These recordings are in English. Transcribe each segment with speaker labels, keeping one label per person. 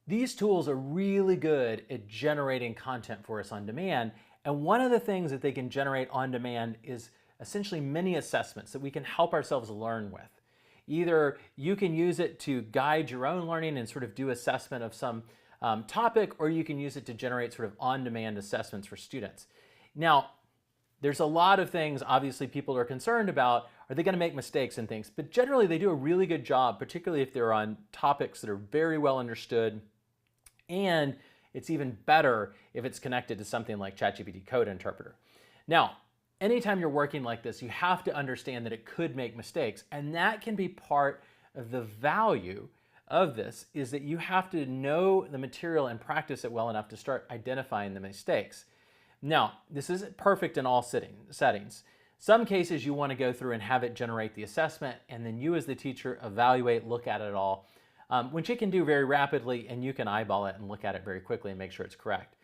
Speaker 1: These tools are really good at generating content for us on demand. And one of the things that they can generate on demand is essentially mini assessments that we can help ourselves learn with. Either you can use it to guide your own learning and sort of do assessment of some topic, or you can use it to generate sort of on-demand assessments for students. Now, there's a lot of things, obviously, people are concerned about. Are they going to make mistakes and things? But generally, they do a really good job, particularly if they're on topics that are very well understood. And it's even better if it's connected to something like ChatGPT Code Interpreter. Now, anytime you're working like this, you have to understand that it could make mistakes. And that can be part of the value of this, is that you have to know the material and practice it well enough to start identifying the mistakes. Now, this isn't perfect in all settings. Some cases you want to go through and have it generate the assessment, and then you as the teacher evaluate, look at it all, which it can do very rapidly, and you can eyeball it and look at it very quickly and make sure it's correct.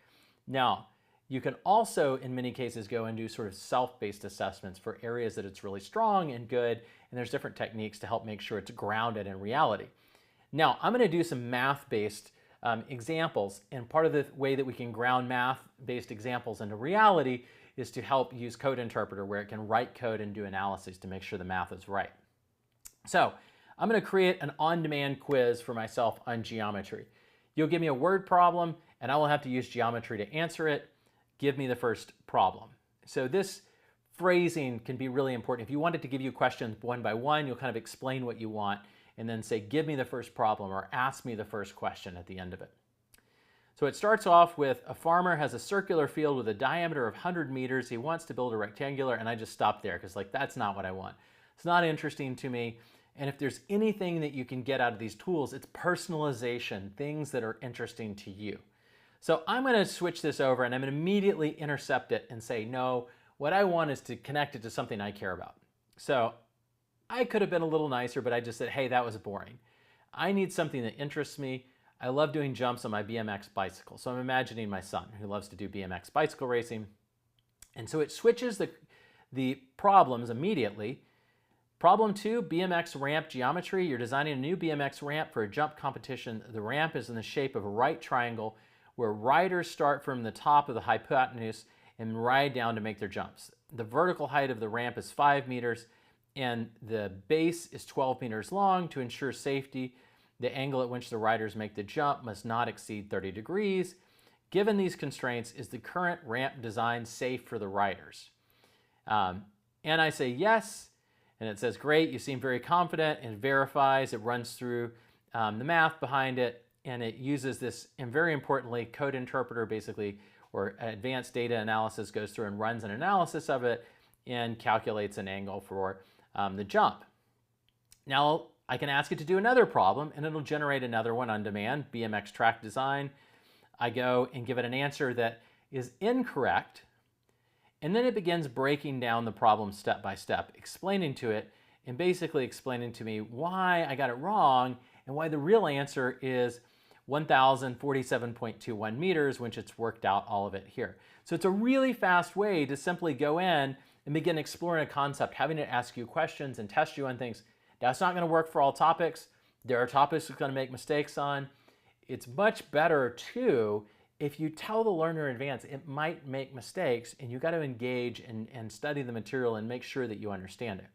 Speaker 1: Now, you can also, in many cases, go and do sort of self-based assessments for areas that it's really strong and good, and there's different techniques to help make sure it's grounded in reality. Now, I'm going to do some math-based examples, and part of the way that we can ground math-based examples into reality is to help use Code Interpreter, where it can write code and do analysis to make sure the math is right. So I'm going to create an on-demand quiz for myself on geometry. You'll give me a word problem, and I will have to use geometry to answer it. Give me the first problem. So this phrasing can be really important. If you wanted to give you questions one by one, you'll kind of explain what you want and then say, give me the first problem, or ask me the first question at the end of it. So it starts off with, a farmer has a circular field with a diameter of 100 meters. He wants to build a rectangular, and I just stopped there because that's not what I want. It's not interesting to me. And if there's anything that you can get out of these tools, it's personalization, things that are interesting to you. So I'm going to switch this over, and I'm going to immediately intercept it and say, no, what I want is to connect it to something I care about. So I could have been a little nicer, but I just said, hey, that was boring. I need something that interests me. I love doing jumps on my BMX bicycle. So I'm imagining my son, who loves to do BMX bicycle racing. And so it switches the problems immediately. Problem 2, BMX ramp geometry. You're designing a new BMX ramp for a jump competition. The ramp is in the shape of a right triangle where riders start from the top of the hypotenuse and ride down to make their jumps. The vertical height of the ramp is 5 meters and the base is 12 meters long. To ensure safety, the angle at which the riders make the jump must not exceed 30 degrees. Given these constraints, is the current ramp design safe for the riders? And I say yes, and it says, great, you seem very confident, and it verifies, it runs through the math behind it, and it uses this, and very importantly, Code Interpreter basically, or advanced data analysis, goes through and runs an analysis of it and calculates an angle for the jump. Now, I can ask it to do another problem, and it'll generate another one on demand, BMX track design. I go and give it an answer that is incorrect, and then it begins breaking down the problem step by step, explaining to it, and basically explaining to me why I got it wrong and why the real answer is 1,047.21 meters, which it's worked out all of it here. So it's a really fast way to simply go in and begin exploring a concept, having it ask you questions and test you on things. That's not going to work for all topics. There are topics it's going to make mistakes on. It's much better, too, if you tell the learner in advance it might make mistakes, and you got to engage and study the material and make sure that you understand it.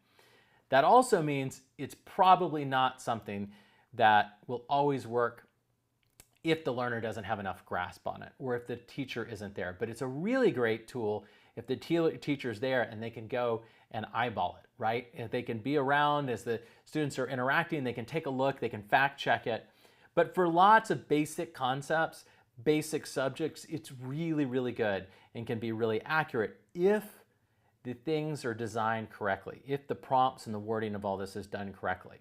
Speaker 1: That also means it's probably not something that will always work if the learner doesn't have enough grasp on it, or if the teacher isn't there. But it's a really great tool if the teacher's there and they can go and eyeball it, right? If they can be around as the students are interacting, they can take a look, they can fact check it. But for lots of basic concepts, basic subjects, it's really, really good and can be really accurate if the things are designed correctly, if the prompts and the wording of all this is done correctly.